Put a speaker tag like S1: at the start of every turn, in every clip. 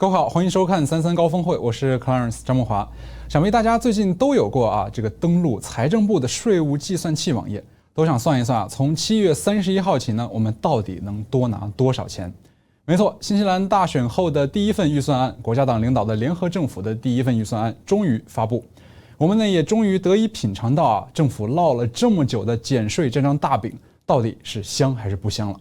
S1: 各位好，欢迎收看33高峰会，我是 Clarence 张梦华。想必大家最近都有过这个登录财政部的税务计算器网页，都想算一算从7月31号起呢，我们到底能多拿多少钱？没错，新西兰大选后的第一份预算案，国家党领导的联合政府的第一份预算案终于发布，我们呢也终于得以品尝到政府烙了这么久的减税这张大饼到底是香还是不香了。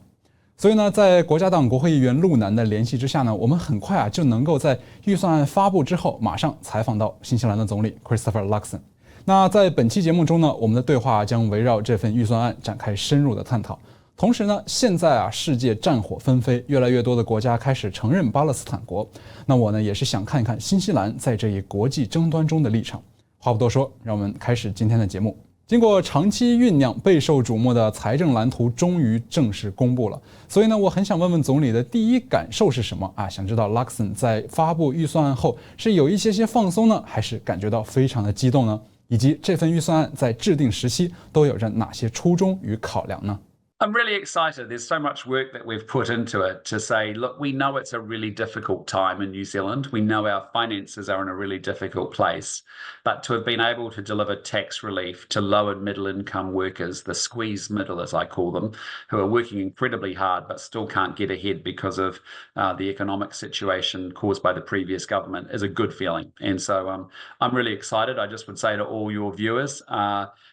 S1: 所以呢，在国家党国会议员陆南的联系之下呢，我们很快就能够在预算案发布之后，马上采访到新西兰的总理 Christopher Luxon。那在本期节目中呢，我们的对话将围绕这份预算案展开深入的探讨。同时呢，现在世界战火纷飞，越来越多的国家开始承认巴勒斯坦国。那我呢，也是想看一看新西兰在这一国际争端中的立场。话不多说，让我们开始今天的节目。经过长期酝酿、备受瞩目的财政蓝图终于正式公布了，所以呢，我很想问问总理的第一感受是什么想知道 Luxon 在发布预算案后是有一些放松呢，还是感觉到非常的激动呢？以及这份预算案在制定时期都有着哪些初衷与考量呢
S2: ？I'm really excited. There's so much work that we've put into it to say, look, we know it's a really difficult time in New Zealand. We know our finances are in a really difficult place. But to have been able to deliver tax relief to low and middle income workers, the squeeze middle, as I call them, who are working incredibly hard but still can't get ahead because of the economic situation caused by the previous government, is a good feeling. And so I'm really excited. I just would say to all your viewers,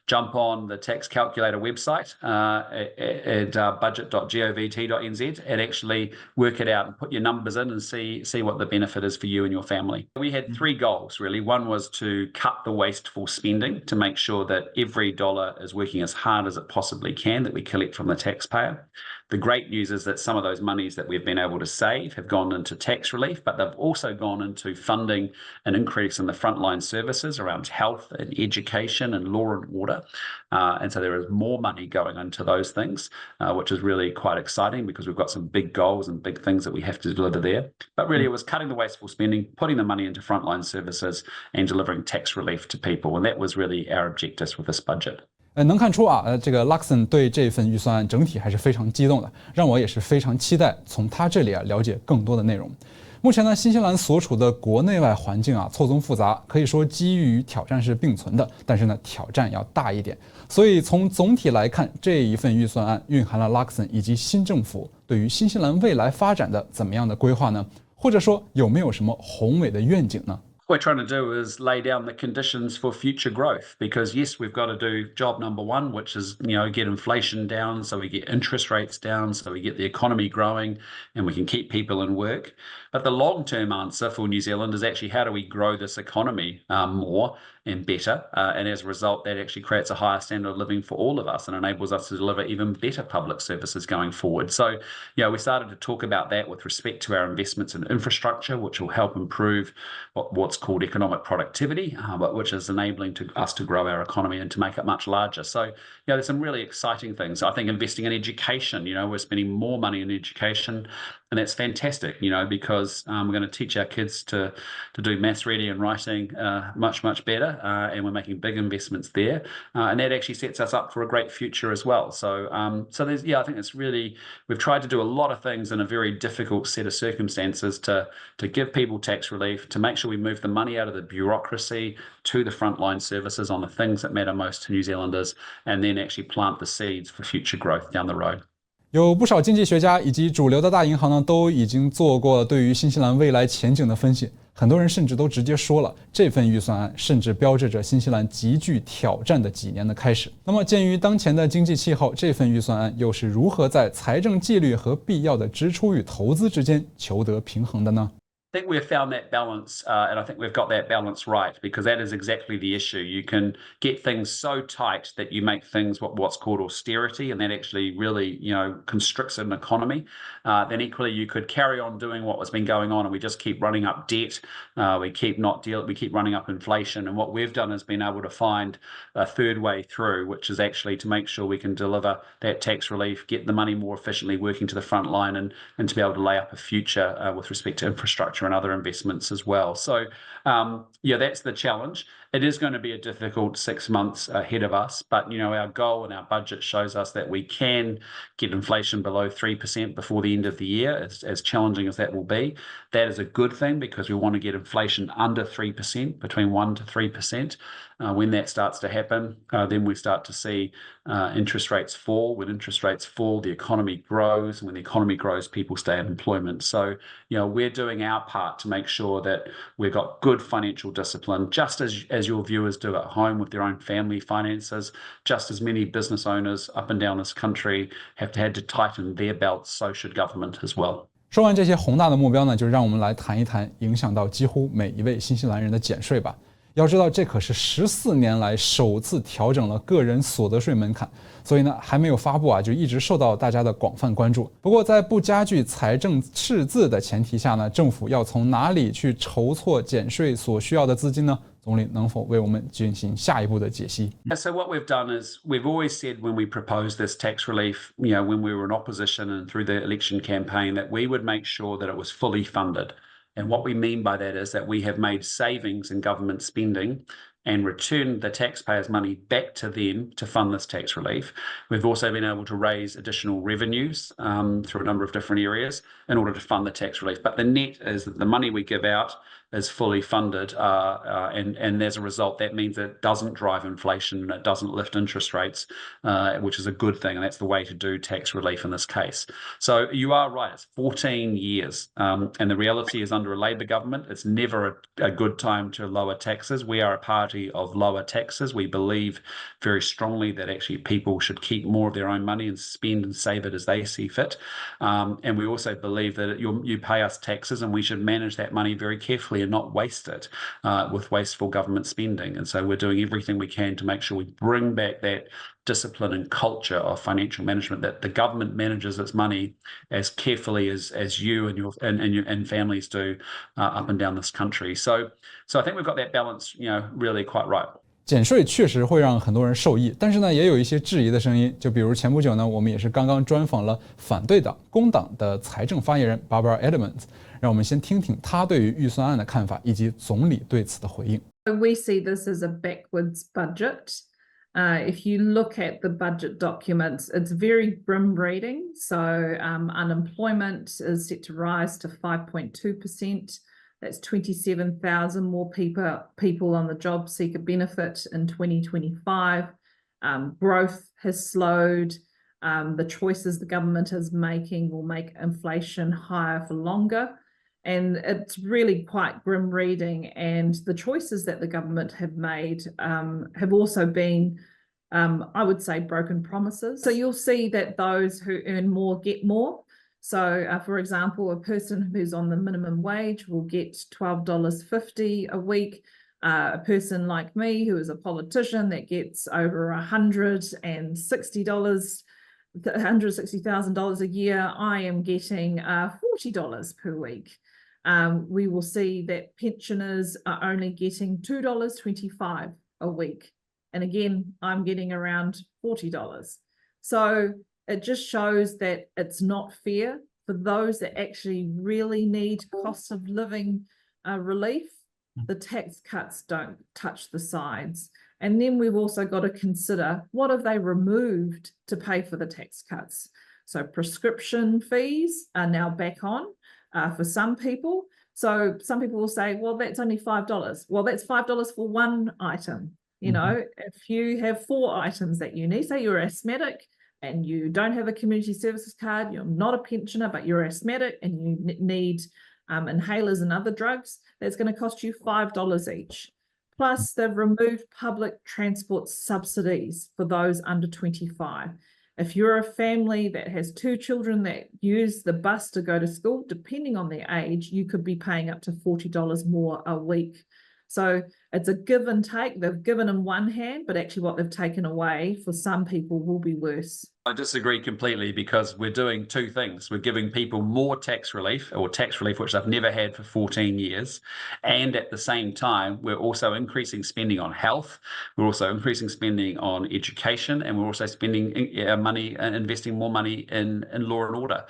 S2: jump on the tax calculator website at budget.govt.nz and actually work it out and put your numbers in and see what the benefit is for you and your family. We had three goals, really. One was to cut the wasteful spending to make sure that every dollar is working as hard as it possibly can that we collect from the taxpayer. The great news is that some of those monies that we've been able to save have gone into tax relief, but they've also gone into funding an increase in the frontline services around health and education and law and order. And so there is more money going into those things, which is really quite exciting because we've got some big goals and big things that we have to deliver there. But really, it was cutting the wasteful spending, putting the money into frontline services and delivering tax relief to people. And that was really our objectives with this budget.
S1: 能看出这个 Luxon 对这份预算案整体还是非常激动的，让我也是非常期待从他这里了解更多的内容。目前呢，新西兰所处的国内外环境错综复杂，可以说机遇与挑战是并存的，但是呢，挑战要大一点。所以从总体来看，这一份预算案蕴含了 Luxon 以及新政府对于新西兰未来发展的怎么样的规划呢？或者说有没有什么宏伟的愿景呢？
S2: What we're trying to do is lay down the conditions for future growth because yes, we've got to do job number one, which is, get inflation down so we get interest rates down, so we get the economy growing and we can keep people in work. But the long-term answer for New Zealand is actually how do we grow this economy more and better, and as a result that actually creates a higher standard of living for all of us and enables us to deliver even better public services going forward. So we started to talk about that with respect to our investments in infrastructure, which will help improve what's called economic productivity, but which is enabling us to grow our economy and to make it much larger. So there's some really exciting things. I think investing in education, we're spending more money in education, and that's fantastic, because we're going to teach our kids to do maths, reading and writing much better, and we're making big investments there, and that actually sets us up for a great future as well. So there's I think it's really, we've tried to do a lot of things in a very difficult set of circumstances to give people tax relief, to make sure we move the money out of the bureaucracy to the frontline services on the things that matter most to New Zealanders, and then actually plant the seeds for future growth down the road.
S1: 有不少经济学家以及主流的大银行呢，都已经做过对于新西兰未来前景的分析。很多人甚至都直接说了，这份预算案甚至标志着新西兰极具挑战的几年的开始。那么，鉴于当前的经济气候，这份预算案又是如何在财政纪律和必要的支出与投资之间求得平衡的呢？
S2: I think we've found that balance, and I think we've got that balance right, because that is exactly the issue. You can get things so tight that you make things what's called austerity, and that actually really, constricts an economy. Then equally, you could carry on doing what has been going on, and we just keep running up debt. We keep running up inflation, and what we've done is been able to find a third way through, which is actually to make sure we can deliver that tax relief, get the money more efficiently working to the front line, and to be able to lay up a future with respect to infrastructure and other investments as well. So that's the challenge. it is going to be a difficult 6 months ahead of us. But, our goal and our budget shows us that we can get inflation below 3% before the end of the year, as challenging as that will be. That is a good thing because we want to get inflation under 3%, between 1 to 3%. When that starts to happen, then we start to see interest rates fall. When interest rates fall, the economy grows. And when the economy grows, people stay in employment. So, we're doing our part to make sure that we've got good financial discipline, just as your viewers do at home with their own family finances, just as many business owners up and down this country have had to tighten their belts, so should government as well.
S1: 说完这些宏大的目标呢，就让我们来谈一谈影响到几乎每一位新西兰人的减税吧。要知道，这可是14年来首次调整了个人所得税门槛，所以呢，还没有发布就一直受到大家的广泛关注。不过，在不加剧财政赤字的前提下呢，政府要从哪里去筹措减税所需要的资金呢？总理能否为我们进行下一步的解析？
S2: So what we've done is we've always said when we proposed this tax relief, when we were in opposition and through the election campaign, that we would make sure that it was fully funded. And what we mean by that is that we have made savings in government spending and returned the taxpayers' money back to them to fund this tax relief. We've also been able to raise additional revenues through a number of different areas in order to fund the tax relief. But the net is that the money we give out is fully funded, and as a result, that means it doesn't drive inflation, it doesn't lift interest rates, which is a good thing, and that's the way to do tax relief in this case. So you are right, it's 14 years, and the reality is under a Labor government, it's never a good time to lower taxes. We are a party of lower taxes. We believe very strongly that actually people should keep more of their own money and spend and save it as they see fit, and we also believe that you pay us taxes and we should manage that money very carefully and not waste it with wasteful government spending. And so we're doing everything we can to make sure we bring back that discipline and culture of financial management, that the government manages its money as carefully as you and your families do up and down this country. So I think we've got that balance, really quite right.
S1: 减税确实会让很多人受益，但是呢，也有一些质疑的声音。就比如前不久呢，我们也是刚刚专访了反对党工党的财政发言人 Barbara Edmonds， 让我们先听听她对于预算案的看法，以及总理对此的回应。
S3: We see this as a backwards budget. If you look at the budget documents, it's very grim reading. So unemployment is set to rise to 5.2%. That's 27,000 more people on the job seeker benefit in 2025. Growth has slowed. The choices the government is making will make inflation higher for longer. And it's really quite grim reading. And the choices that the government have made have also been, I would say, broken promises. So you'll see that those who earn more get more. So, for example, a person who's on the minimum wage will get $12.50 a week. A person like me, who is a politician, that gets over $160,000 a year, I am getting $40 per week. We will see that pensioners are only getting $2.25 a week. And again, I'm getting around $40. So it just shows that it's not fair for those that actually really need cost of living relief. The tax cuts don't touch the sides. And then we've also got to consider, what have they removed to pay for the tax cuts? So prescription fees are now back on for some people. So some people will say, well, that's only $5. Well, that's $5 for one item. If you have 4 items that you need, say you're asthmatic and you don't have a community services card, you're not a pensioner, but you're asthmatic and you need inhalers and other drugs, that's going to cost you $5 each. Plus, they've removed public transport subsidies for those under 25. If you're a family that has 2 children that use the bus to go to school, depending on their age, you could be paying up to $40 more a week. So it's a give and take. They've given in one hand, but actually what they've taken away for some people will be worse.
S2: I disagree completely, because we're doing 2 things. We're giving people more tax relief which they've never had for 14 years. And at the same time, we're also increasing spending on health. We're also increasing spending on education. And we're also spending money and investing more money in law and order,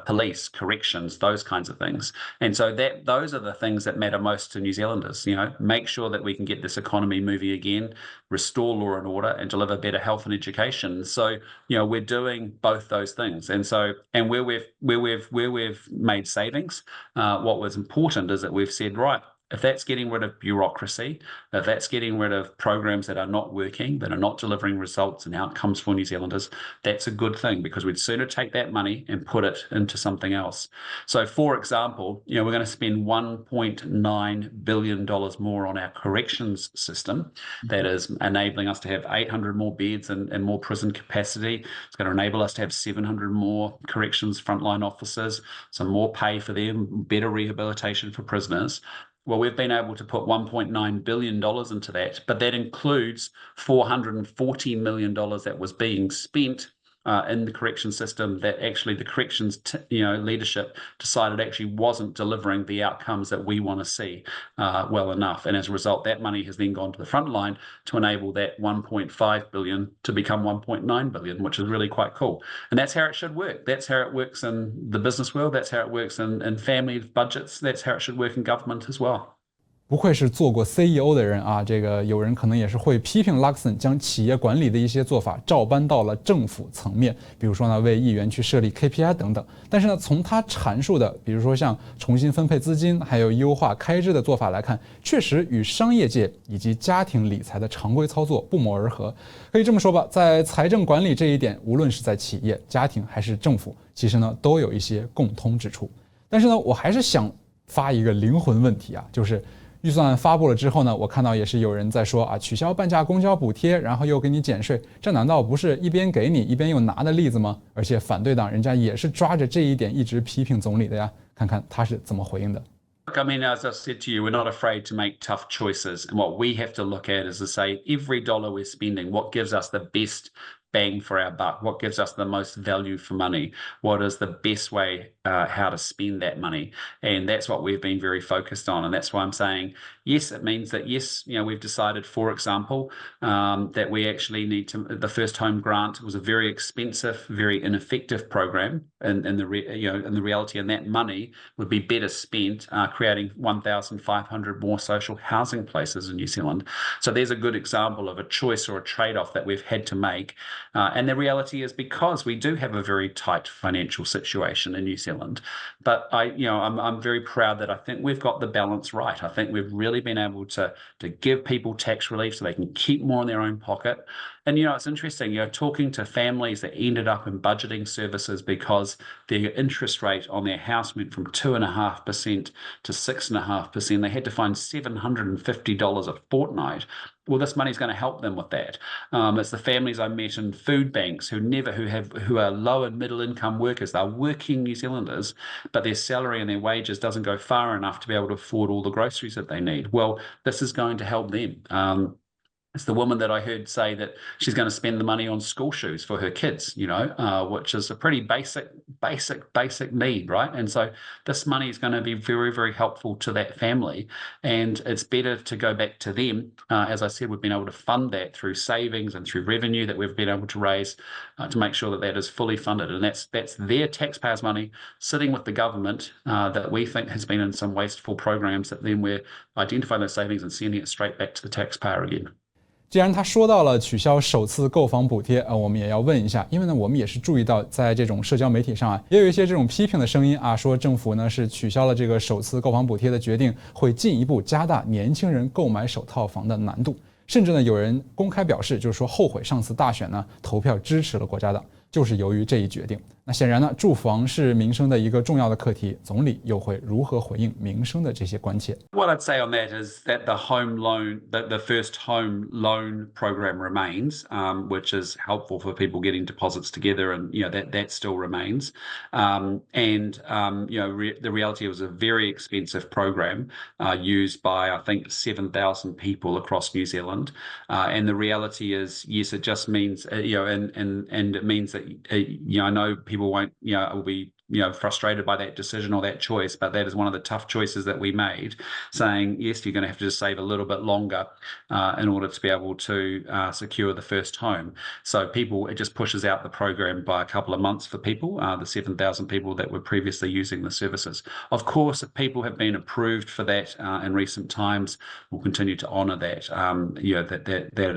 S2: police, corrections, those kinds of things. And so those are the things that matter most to New Zealanders. Make sure that that we can get this economy moving again, restore law and order, and deliver better health and education. So, we're doing both those things. And so, and where we've made savings, what was important is that we've said, right, if that's getting rid of bureaucracy, if that's getting rid of programs that are not working, that are not delivering results and outcomes for New Zealanders, that's a good thing, because we'd sooner take that money and put it into something else. So, for example, we're going to spend $1.9 billion more on our corrections system. That is enabling us to have 800 more beds and more prison capacity. It's going to enable us to have 700 more corrections frontline officers, some more pay for them, better rehabilitation for prisoners. Well, we've been able to put $1.9 billion into that, but that includes $440 million that was being spent in the correction system that actually the corrections leadership decided actually wasn't delivering the outcomes that we want to see well enough. And as a result, that money has then gone to the front line to enable that 1.5 billion to become 1.9 billion, which is really quite cool. And that's how it should work. That's how it works in the business world. That's how it works in family budgets. That's how it should work in government as well.
S1: 不愧是做过 CEO 的人啊，这个有人可能也是会批评 Luxon 将企业管理的一些做法照搬到了政府层面，比如说呢为议员去设立 KPI 等等。但是呢，从他阐述的，比如说像重新分配资金，还有优化开支的做法来看，确实与商业界以及家庭理财的常规操作不谋而合。可以这么说吧，在财政管理这一点，无论是在企业、家庭还是政府，其实呢都有一些共通之处。但是呢，我还是想发一个灵魂问题啊，就是预算案发布了之后呢，我看到也是有人在说啊，取消半价公交补贴，然后又给你减税，这难道不是一边给你一边又拿的例子吗？而且反对党人家也是抓着这一点一直批评总理的呀，看看他是怎么回应的。
S2: Look, I mean, as I said to you, we're not afraid to make tough choices. And what we have to look at is to say, every dollar we're spending, what gives us the best bang for our buck? What gives us the most value for money? What is the best way how to spend that money? And that's what we've been very focused on. And that's why I'm saying, yes, it means that, yes, we've decided, for example, that we actually need to, the first home grant was a very expensive, very ineffective program in the reality, and that money would be better spent creating 1,500 more social housing places in New Zealand. So there's a good example of a choice or a trade-off that we've had to make. And the reality is, because we do have a very tight financial situation in New Zealand, but I'm very proud that I think we've got the balance right. I think we've really been able to give people tax relief so they can keep more in their own pocket. And, it's interesting, talking to families that ended up in budgeting services because their interest rate on their house went from 2.5% to 6.5%. They had to find $750 a fortnight. Well, this money is going to help them with that. It's the families I met in food banks who are low and middle income workers. They're working New Zealanders, but their salary and their wages doesn't go far enough to be able to afford all the groceries that they need. Well, this is going to help them. It's the woman that I heard say that she's going to spend the money on school shoes for her kids, which is a pretty basic need, right? And so this money is going to be very, very helpful to that family. And it's better to go back to them. As I said, we've been able to fund that through savings and through revenue that we've been able to raise to make sure that that is fully funded. And that's their taxpayers' money sitting with the government that we think has been in some wasteful programs, that then we're identifying those savings and sending it straight back to the taxpayer again.
S1: 既然他说到了取消首次购房补贴，我们也要问一下，因为呢，我们也是注意到，在这种社交媒体上啊，也有一些这种批评的声音啊，说政府呢是取消了这个首次购房补贴的决定，会进一步加大年轻人购买首套房的难度，甚至呢，有人公开表示，就是说后悔上次大选呢投票支持了国家党，就是由于这一决定。那显然呢，住房是民生的一个重要的课题，总理又会如何回应民生的这些关切
S2: ？What I'd say on that is that the home loan, the first home loan program remains, which is helpful for people getting deposits together, and that still remains. The reality, it was a very expensive program used by, I think, 7,000 people across New Zealand. And the reality is, yes, it just means and it means that I know people won't will be frustrated by that decision or that choice, but that is one of the tough choices that we made, saying, yes, you're going to have to just save a little bit longer in order to be able to secure the first home. So it just pushes out the program by a couple of months for people, the 7,000 people that were previously using the services. Of course, if people have been approved for that in recent times, we'll continue to honour that,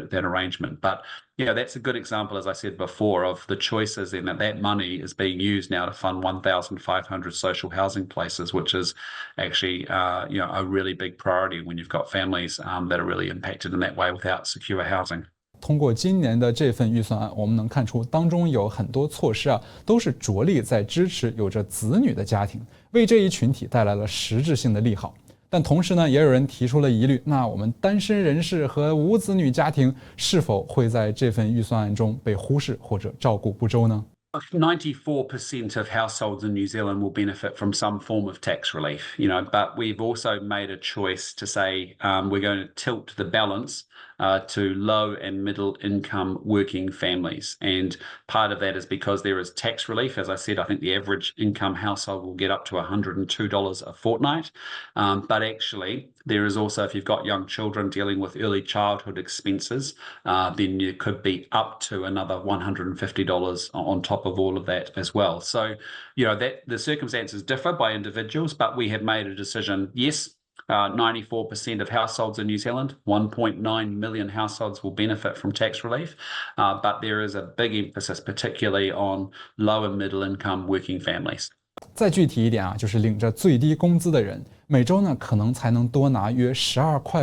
S2: that arrangement. But that's a good example, as I said before, of the choices, and that money is being used now to fund 1,500 social housing places, which is actually a really big priority when you've got families that are really impacted in that way without secure housing.
S1: 通过今年的这份预算案，我们能看出当中有很多措施都是着力在支持有着子女的家庭，为这一群体带来了实质性的利好。但同时呢，也有人提出了疑虑，那我们单身人士和无子女家庭是否会在这份预算案中被忽视或者照顾不周呢
S2: ？94% of households in New Zealand will benefit from some form of tax relief, but we've also made a choice to say we're going to tilt the balance to low and middle income working families. And part of that is because there is tax relief. As I said, I think the average income household will get up to $102 a fortnight. But actually, there is also, if you've got young children dealing with early childhood expenses, then you could be up to another $150 on top of all of that as well. So, that the circumstances differ by individuals, but we have made a decision, yes, 94% of households in New Zealand, 1.9 million households will benefit from tax relief, but there is a big emphasis particularly on low and middle income working families.
S1: 再具体一点就是领着最低工资的人，每周呢可能才能多拿约12.5块，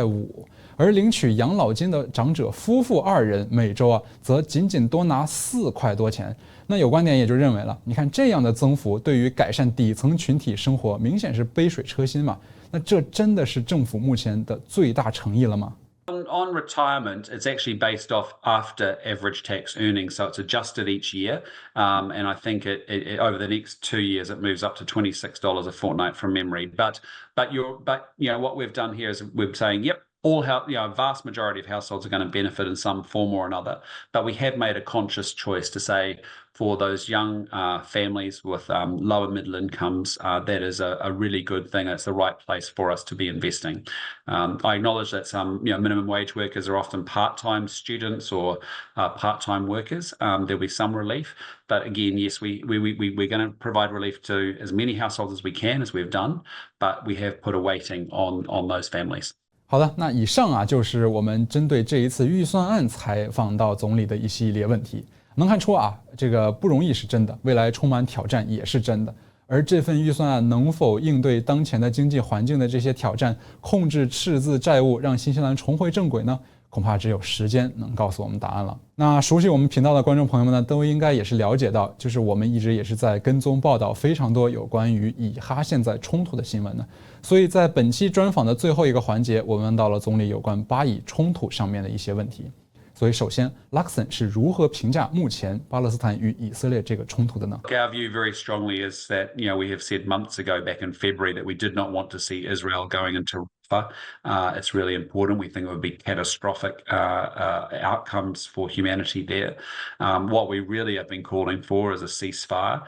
S1: 而领取养老金的长者夫妇2人每周则仅仅多拿4块多钱。那有观点也就认为了，你看这样的增幅对于改善底层群体生活明显是杯水车薪嘛。那这真的是政府目前的最大诚意了吗？
S2: On retirement, it's actually based off after average tax earnings, so it's adjusted each year, and I think it over the next 2 years it moves up to $26 a fortnight from memory. But what we've done here is we're saying, yep, vast majority of households are going to benefit in some form or another, but we have made a conscious choice to say for those young families with lower middle incomes, that is a really good thing. It's the right place for us to be investing. I acknowledge that some minimum wage workers are often part-time students or part-time workers. There'll be some relief, but again, yes, we're going to provide relief to as many households as we can, as we've done, but we have put a weighting on those families.
S1: 好的，那以上就是我们针对这一次预算案采访到总理的一系列问题。能看出这个不容易是真的，未来充满挑战也是真的。而这份预算案能否应对当前的经济环境的这些挑战，控制赤字债务，让新西兰重回正轨呢？恐怕只有时间能告诉我们答案了。那熟悉我们频道的观众朋友们呢，都应该也是了解到，就是我们一直也是在跟踪报道非常多有关于以哈现在冲突的新闻呢。所以在本期专访的最后一个环节，我们问到了总理有关巴以冲突上面的一些问题。所以首先 Luxon 是如何评价目前巴勒斯坦与以色列这个冲突的呢？
S2: Our view very strongly is that, we have said months ago back in February that we did not want to see Israel going into It's really important. We think it would be catastrophic outcomes for humanity there. What we really have been calling for is a ceasefire.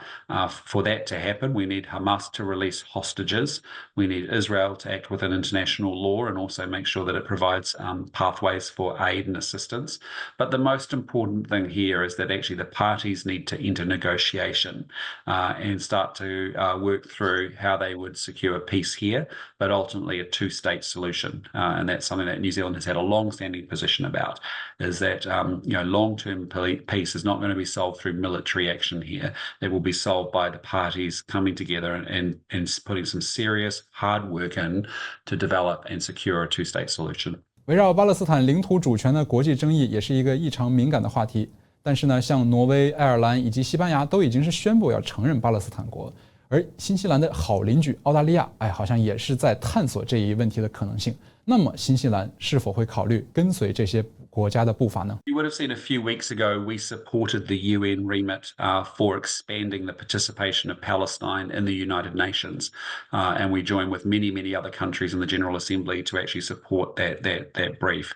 S2: For that to happen, we need Hamas to release hostages. We need Israel to act within international law and also make sure that it provides pathways for aid and assistance. But the most important thing here is that actually the parties need to enter negotiation and start to work through how they would secure peace here, but ultimately a two-state solution, and that's something that New Zealand has had a long-standing position about, is that long-term peace is not going to be solved through military action here. It will be solved by the parties coming together and putting some serious hard work in to develop and secure a two-state solution.
S1: 围绕巴勒斯坦领土主权的国际争议也是一个异常敏感的话题，但是呢，像挪威、爱尔兰以及西班牙都已经是宣布要承认巴勒斯坦国。而新西兰的好邻居澳大利亚，好像也是在探索这一问题的可能性。那么，新西兰是否会考虑跟随这些国家的步伐呢？
S2: You would have seen a few weeks ago we supported the UN remit for expanding the participation of Palestine in the United Nations, and we joined with many other countries in the General Assembly to actually support that brief.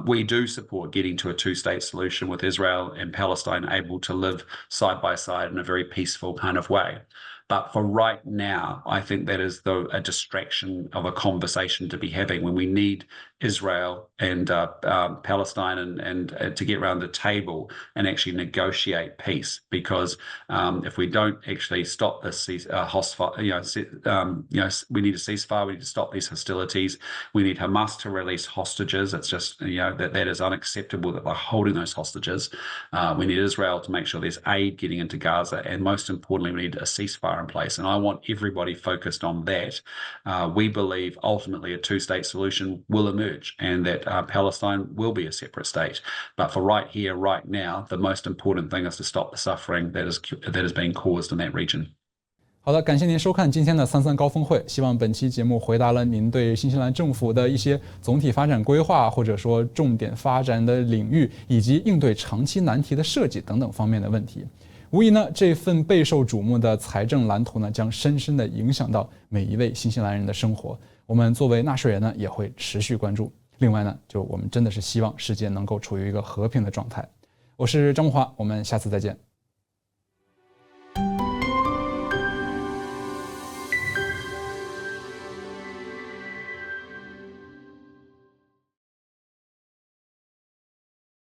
S2: We do support getting to a two-state solution with Israel and Palestine able to live side by side in a very peaceful kind of way. But for right now, I think that is a distraction of a conversation to be having when we need Israel and Palestine and to get around the table and actually negotiate peace. Because if we don't actually stop this hostile, we need a ceasefire. We need to stop these hostilities. We need Hamas to release hostages. It's just that is unacceptable that they're holding those hostages. We need Israel to make sure there's aid getting into Gaza, and most importantly, we need a ceasefire in place. And I want everybody focused on that. We believe ultimately a two-state solution will emerge, and that Palestine will be a separate state. But for right here, right now, the most important thing is to stop the suffering that is being caused in that region.
S1: 好的，感谢您收看今天的33高峰会。希望本期节目回答了您对新西兰政府的一些总体发展规划，或者说重点发展的领域，以及应对长期难题的设计等等方面的问题。无疑呢，这份备受瞩目的财政蓝图呢，将深深地影响到每一位新西兰人的生活。我们作为纳税人呢，也会持续关注。另外呢，我们真的是希望世界能够处于一个和平的状态。我是张木华，我们下次再见。